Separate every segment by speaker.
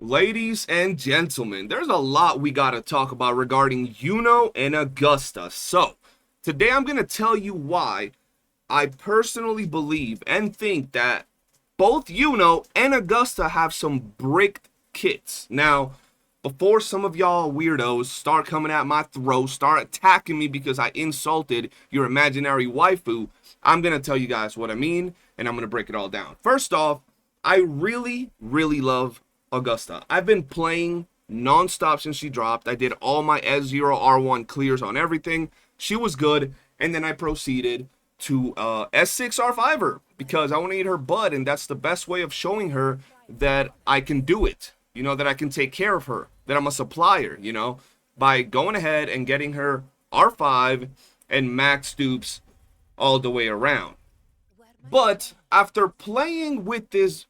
Speaker 1: Ladies and gentlemen, there's a lot we gotta talk about regarding Yuno and Augusta. So, today I'm gonna tell you why I personally believe and think that both Yuno and Augusta have some bricked kits. Now, before some of y'all weirdos start coming at my throat, start attacking me because I insulted your imaginary waifu, I'm gonna tell you guys what I mean and I'm gonna break it all down. First off, I really love Augusta. I've been playing non-stop since she dropped. I did all my S0 R1 clears on everything. She was good, and then I proceeded to S6 R5 because I want to eat her butt, and that's the best way of showing her that I can do it. You know, that I can take care of her, that I'm a supplier, you know, by going ahead and getting her R5 and max dupes all the way around. But after playing with this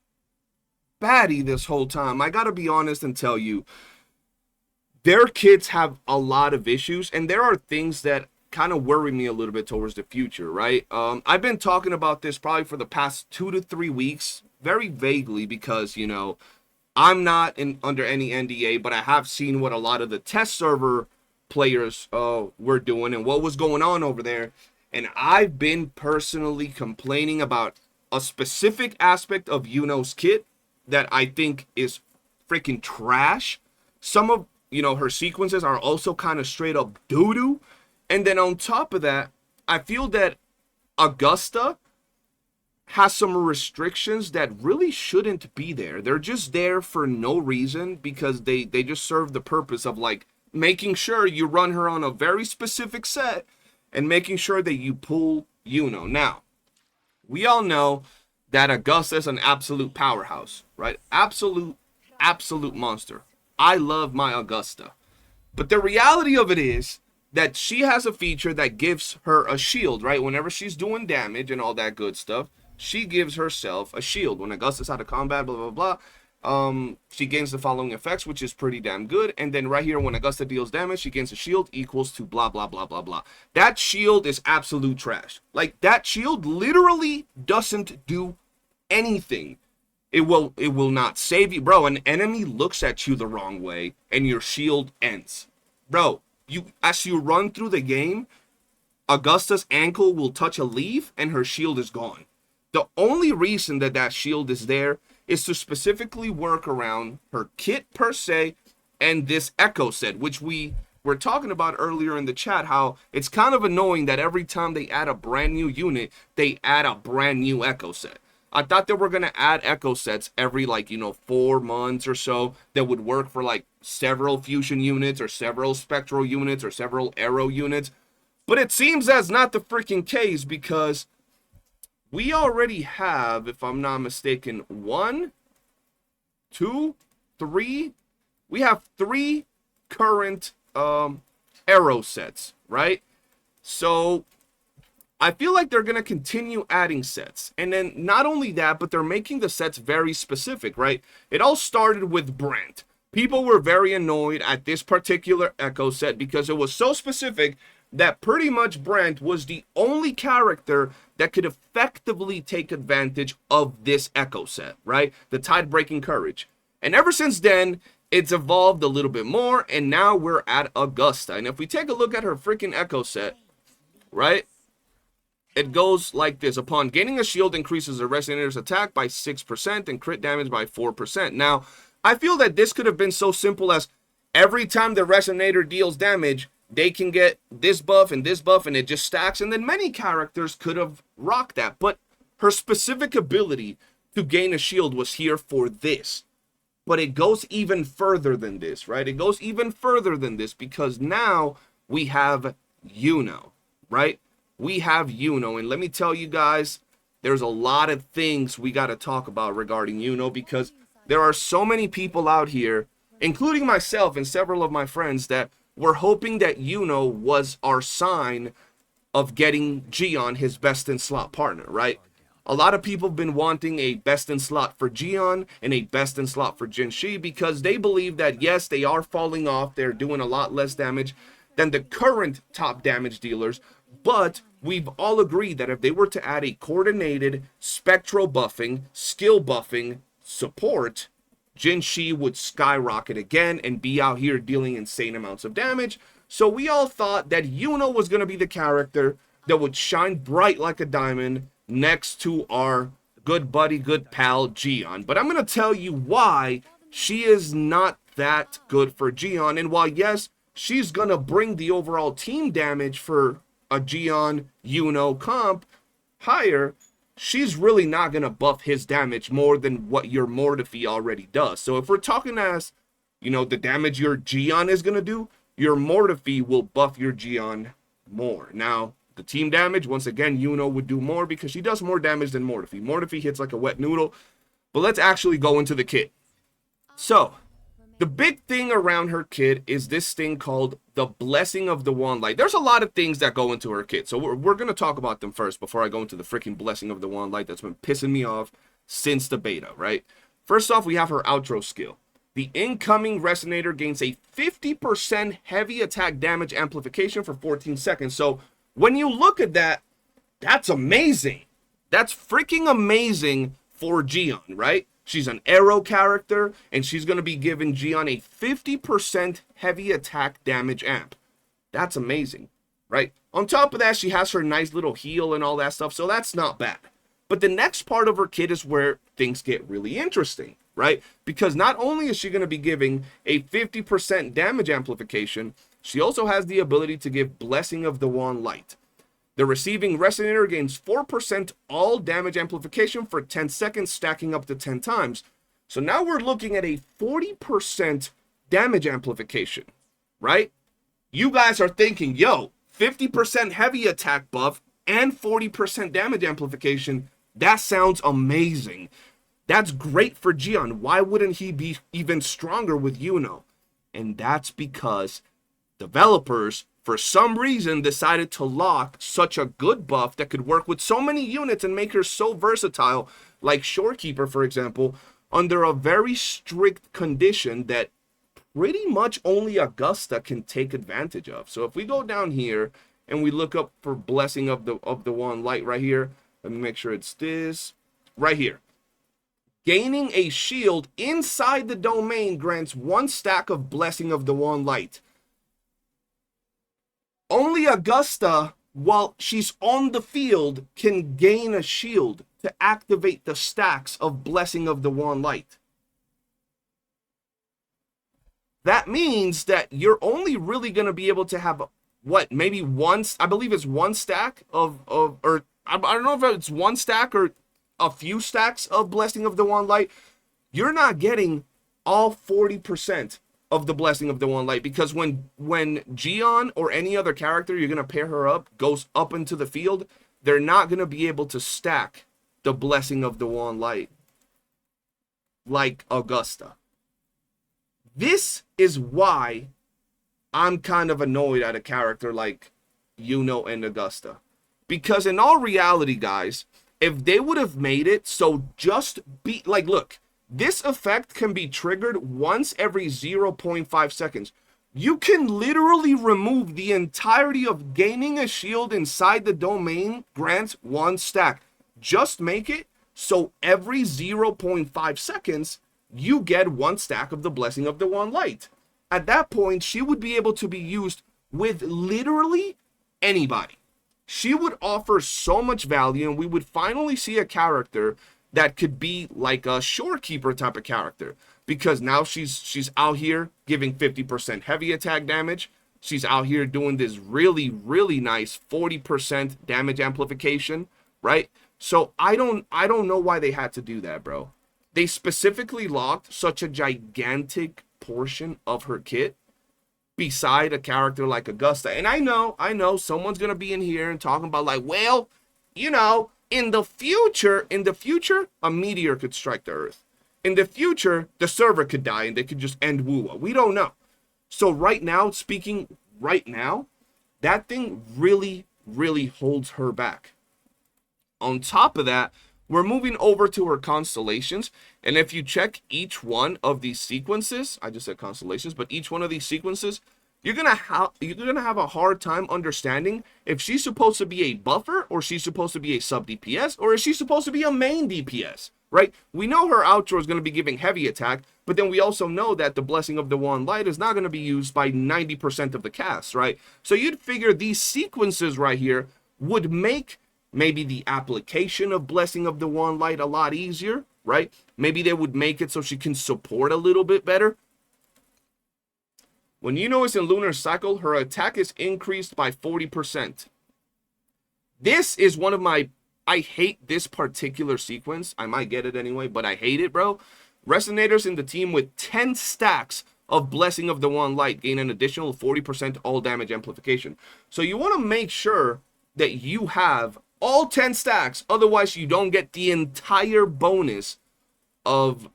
Speaker 1: baddie this whole time, I gotta be honest and tell you, their kids have a lot of issues, and there are things that kind of worry me a little bit towards the future, right? I've been talking about this probably for the past 2 to 3 weeks, very vaguely, because, you know, I'm not under any NDA, but I have seen what a lot of the test server players were doing and what was going on over there. And I've been personally complaining about a specific aspect of Yuno's kit that I think is freaking trash. Some of, you know, her sequences are also kind of straight up doo-doo. And then on top of that, I feel that Augusta has some restrictions that really shouldn't be there. They're just there for no reason because they just serve the purpose of like making sure you run her on a very specific set and making sure that you pull Yuno. Now, we all know that Augusta is an absolute powerhouse, right? Absolute monster. I love my Augusta. But the reality of it is that she has a feature that gives her a shield, right? Whenever she's doing damage and all that good stuff, she gives herself a shield. When Augusta's out of combat, blah, blah, blah, she gains the following effects, which is pretty damn good. And then right here, when Augusta deals damage, she gains a shield equals to blah, blah, blah, blah, blah. That shield is absolute trash. Like, that shield literally doesn't do anything. It will not save you. Bro, an enemy looks at you the wrong way, and your shield ends. Bro, as you run through the game, Augusta's ankle will touch a leaf, and her shield is gone. The only reason that that shield is there is to specifically work around her kit per se and this echo set, which we were talking about earlier in the chat, how it's kind of annoying that every time they add a brand new unit, they add a brand new echo set. I thought they were going to add echo sets every, like, you know, 4 months or so that would work for, like, several fusion units or several spectral units or several arrow units. But it seems that's not the freaking case because we already have, if I'm not mistaken, 1, 2, 3. We have 3 current arrow sets, right? So I feel like they're going to continue adding sets. And then not only that, but they're making the sets very specific, right? It all started with Brent. People were very annoyed at this particular echo set because it was so specific that pretty much Brent was the only character that could effectively take advantage of this echo set, right? The Tide Breaking Courage. And ever since then, it's evolved a little bit more, and now we're at Augusta. And if we take a look at her freaking echo set, right? It goes like this. Upon gaining a shield, increases the Resonator's attack by 6% and crit damage by 4%. Now, I feel that this could have been so simple as every time the Resonator deals damage, they can get this buff, and it just stacks. And then many characters could have rocked that. But her specific ability to gain a shield was here for this. But it goes even further than this, right? It goes even further than this because now we have Yuno, right? We have Yuno, and let me tell you guys, there's a lot of things we got to talk about regarding Yuno because there are so many people out here, including myself and several of my friends, that were hoping that Yuno was our sign of getting Gion his best in slot partner, right? A lot of people have been wanting a best in slot for Gion and a best in slot for Jinshi because they believe that, yes, they are falling off. They're doing a lot less damage than the current top damage dealers, but we've all agreed that if they were to add a coordinated spectral buffing, skill buffing support, Jinshi would skyrocket again and be out here dealing insane amounts of damage. So we all thought that Yuno was going to be the character that would shine bright like a diamond next to our good buddy, good pal, Gion. But I'm going to tell you why she is not that good for Gion. And while, yes, she's going to bring the overall team damage for a Gion Yuno comp higher, she's really not going to buff his damage more than what your Mortifi already does. So if we're talking as, you know, the damage your Gion is going to do, your Mortifi will buff your Gion more. Now, the team damage, once again, Yuno would do more because she does more damage than Mortifi. Mortifi hits like a wet noodle. But let's actually go into the kit. So, the big thing around her kit is this thing called the Blessing of the Wand Light. There's a lot of things that go into her kit, so we're going to talk about them first before I go into the freaking Blessing of the Wand Light that's been pissing me off since the beta, right? First off, we have her outro skill. The incoming Resonator gains a 50% heavy attack damage amplification for 14 seconds. So, when you look at that, that's amazing. That's freaking amazing for Gion, right? She's an arrow character, and she's going to be giving Gion a 50% heavy attack damage amp. That's amazing, right? On top of that, she has her nice little heal and all that stuff, so that's not bad. But the next part of her kit is where things get really interesting, right? Because not only is she going to be giving a 50% damage amplification, she also has the ability to give Blessing of the Wand Light. The receiving Resonator gains 4% all damage amplification for 10 seconds, stacking up to 10 times. So now we're looking at a 40% damage amplification, right? You guys are thinking, yo, 50% heavy attack buff and 40% damage amplification. That sounds amazing. That's great for Gion. Why wouldn't he be even stronger with Yuno? And that's because developers, for some reason, decided to lock such a good buff that could work with so many units and make her so versatile, like Shorekeeper, for example, under a very strict condition that pretty much only Augusta can take advantage of. So if we go down here and we look up for Blessing of the Wand Light right here, let me make sure it's this right here. Gaining a shield inside the domain grants 1 stack of Blessing of the Wand Light. Only Augusta, while she's on the field, can gain a shield to activate the stacks of Blessing of the Wand Light. That means that you're only really going to be able to have, what, maybe one, I believe it's 1 stack of or I don't know if it's 1 stack or a few stacks of Blessing of the Wand Light. You're not getting all 40% of the Blessing of the Wand Light, because when Gion or any other character you're going to pair her up goes up into the field, they're not going to be able to stack the Blessing of the Wand Light like Augusta. This is why I'm kind of annoyed at a character like Yuno and Augusta. Because in all reality, guys, if they would have made it so just be like, look, this effect can be triggered once every 0.5 seconds. You can literally remove the entirety of gaining a shield inside the domain grants 1 stack. Just make it so every 0.5 seconds, you get 1 stack of the Blessing of the Wand Light. At that point, she would be able to be used with literally anybody. She would offer so much value, and we would finally see a character that could be like a Shorekeeper type of character, because now she's out here giving 50% heavy attack damage. She's out here doing this really, really nice 40% damage amplification, right? So I don't know why they had to do that, bro. They specifically locked such a gigantic portion of her kit beside a character like Augusta. And I know someone's gonna be in here and talking about like, well, you know, in the future, a meteor could strike the Earth. In the future, the server could die and they could just end Wuwa. We don't know. So right now, that thing really, really holds her back. On top of that, we're moving over to her constellations. And if you check each one of these sequences, I just said constellations, but each one of these sequences, you're gonna have a hard time understanding if she's supposed to be a buffer, or she's supposed to be a sub DPS, or is she supposed to be a main DPS. right? We know her outro is going to be giving heavy attack, but then we also know that the Blessing of the One Light is not going to be used by 90% of the cast, right? So you'd figure these sequences right here would make maybe the application of Blessing of the One Light a lot easier, right? Maybe they would make it so she can support a little bit better. When Yuno is in Lunar Cycle, her attack is increased by 40%. This is one of my... I hate this particular sequence. I might get it anyway, but I hate it, bro. Resonators in the team with 10 stacks of Blessing of the One Light gain an additional 40% all damage amplification. So you want to make sure that you have all 10 stacks, otherwise you don't get the entire bonus of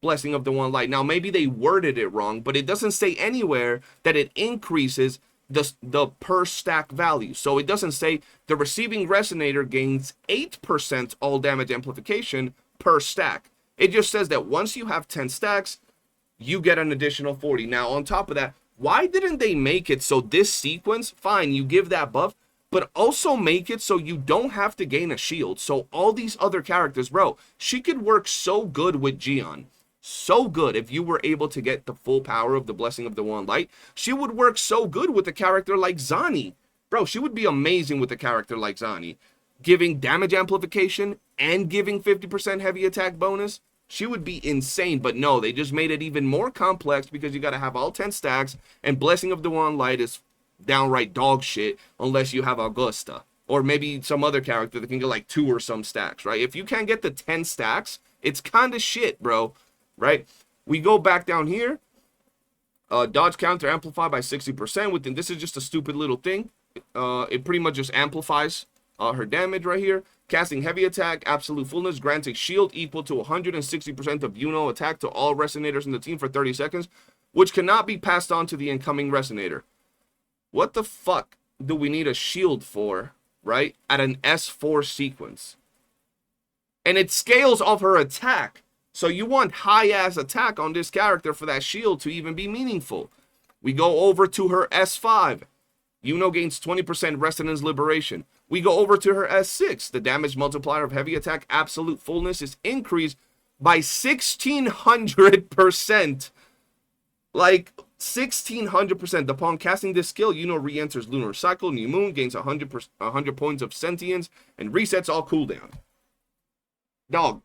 Speaker 1: Blessing of the One Light. Now, maybe they worded it wrong, but it doesn't say anywhere that it increases the per stack value. So it doesn't say the receiving resonator gains 8% all damage amplification per stack. It just says that once you have 10 stacks, you get an additional 40. Now, on top of that, why didn't they make it so this sequence, fine, you give that buff, but also make it so you don't have to gain a shield. So all these other characters, bro, she could work so good with Gion. So good if you were able to get the full power of the Blessing of the One Light. She would work so good with a character like Zani. Bro, she would be amazing with a character like Zani. Giving damage amplification and giving 50% heavy attack bonus. She would be insane, but no, they just made it even more complex because you got to have all 10 stacks, and Blessing of the One Light is downright dog shit unless you have Augusta. Or maybe some other character that can get like 2 or some stacks, right? If you can't get the 10 stacks, it's kind of shit, bro. Right? We go back down here. Dodge counter amplified by 60%. Within this is just a stupid little thing. It pretty much just amplifies her damage right here. Casting heavy attack, absolute fullness, grants a shield equal to 160% of Yuno attack to all resonators in the team for 30 seconds, which cannot be passed on to the incoming resonator. What the fuck do we need a shield for, right? At an S4 sequence. And it scales off her attack. So you want high-ass attack on this character for that shield to even be meaningful. We go over to her S5. Yuno gains 20% Resonance Liberation. We go over to her S6. The damage multiplier of heavy attack absolute fullness is increased by 1,600%. Like, 1,600%. Upon casting this skill, Yuno re-enters Lunar Cycle, New Moon, gains 100 points of sentience, and resets all cooldown. Dog.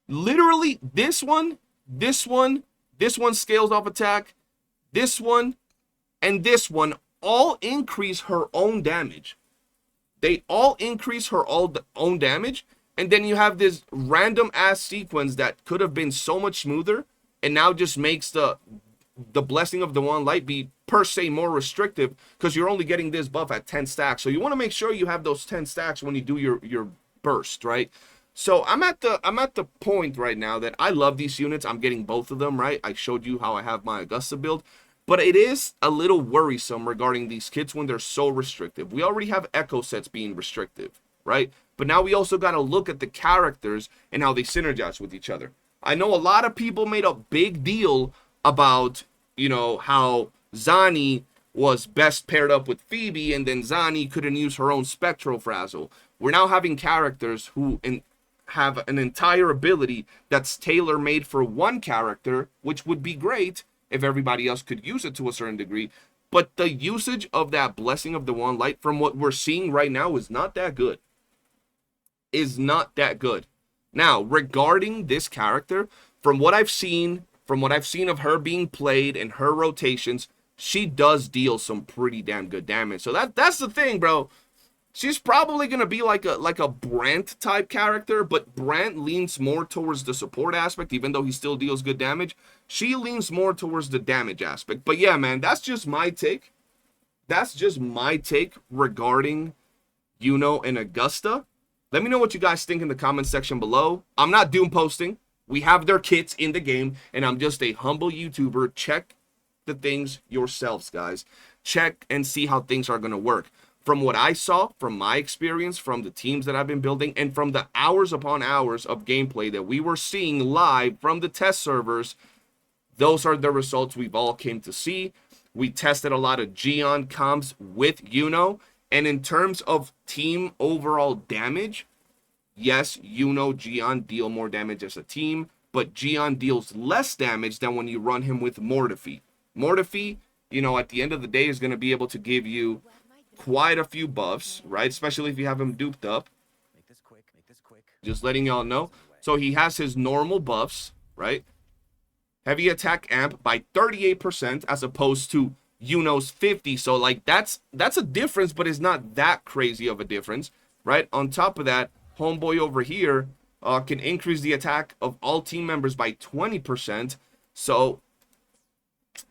Speaker 1: Literally, this one scales off attack, this one, and this one all increase her own damage. They all increase her own damage, and then you have this random ass sequence that could have been so much smoother, and now just makes the Blessing of the One Light be per se more restrictive because you're only getting this buff at 10 stacks. So you want to make sure you have those 10 stacks when you do your burst, right? So I'm at the point right now that I love these units. I'm getting both of them, right? I showed you how I have my Augusta build. But it is a little worrisome regarding these kits when they're so restrictive. We already have Echo sets being restrictive, right? But now we also got to look at the characters and how they synergize with each other. I know a lot of people made a big deal about, you know, how Zani was best paired up with Phoebe and then Zani couldn't use her own Spectral Frazzle. We're now having characters who have an entire ability that's tailor-made for one character, which would be great if everybody else could use it to a certain degree, but the usage of that Blessing of the One Light from what we're seeing right now is not that good. Now, regarding this character, from what I've seen of her being played and her rotations, she does deal some pretty damn good damage. So that's the thing, bro. She's probably going to be like a Brant type character, but Brant leans more towards the support aspect, even though he still deals good damage. She leans more towards the damage aspect. But yeah, man, that's just my take. That's just my take regarding Yuno and Augusta. Let me know what you guys think in the comment section below. I'm not doom posting. We have their kits in the game, and I'm just a humble YouTuber. Check the things yourselves, guys. Check and see how things are going to work. From what I saw, from my experience, from the teams that I've been building, and from the hours upon hours of gameplay that we were seeing live from the test servers, those are the results we've all came to see. We tested a lot of Gion comps with Yuno, and in terms of team overall damage, yes, Yuno, Gion deal more damage as a team, but Gion deals less damage than when you run him with Mortefi. Mortefi, you know, at the end of the day is going to be able to give you quite a few buffs, right? Especially if you have him duped up. Just letting y'all know. So he has his normal buffs, right? Heavy attack amp by 38% as opposed to Yuno's 50. So like that's a difference, but it's not that crazy of a difference, right? On top of that, homeboy over here can increase the attack of all team members by 20%. So,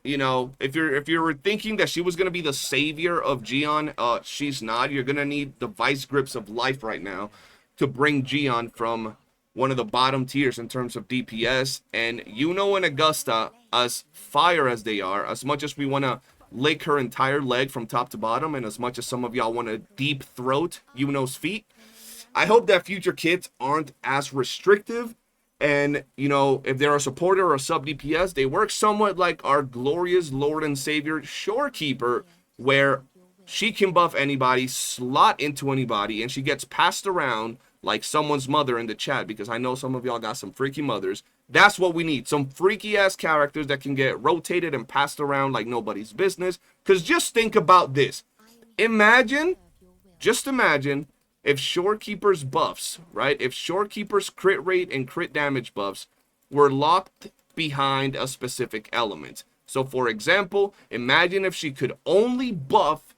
Speaker 1: you know, if you're thinking that she was gonna be the savior of Gion, she's not. You're gonna need the vice grips of life right now to bring Gion from one of the bottom tiers in terms of DPS. And Yuno and Augusta, as fire as they are, as much as we want to lick her entire leg from top to bottom, and as much as some of y'all want to deep throat Yuno's feet, I hope that future kits aren't as restrictive. And, you know, if they're a supporter or a sub DPS, they work somewhat like our glorious Lord and Savior Shorekeeper, where she can buff anybody, slot into anybody, and she gets passed around like someone's mother in the chat, because I know some of y'all got some freaky mothers. That's what we need. Some freaky ass characters that can get rotated and passed around like nobody's business. Because just think about this. Just imagine if Shorekeeper's buffs, right? If Shorekeeper's crit rate and crit damage buffs were locked behind a specific element. So for example, imagine if she could only buff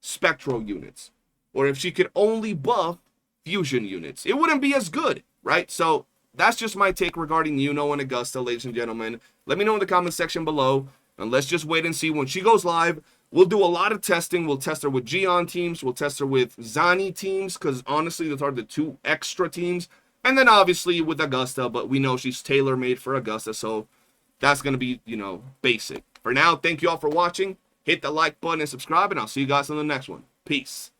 Speaker 1: spectral units, or if she could only buff fusion units. It wouldn't be as good, right? So that's just my take regarding Yuno and Augusta, ladies and gentlemen. Let me know in the comment section below, and let's just wait and see when she goes live. We'll do a lot of testing. We'll test her with Gion teams. We'll test her with Zani teams, because honestly, those are the two extra teams. And then obviously with Augusta, but we know she's tailor-made for Augusta, so that's going to be, you know, basic. For now, thank you all for watching. Hit the like button and subscribe, and I'll see you guys on the next one. Peace.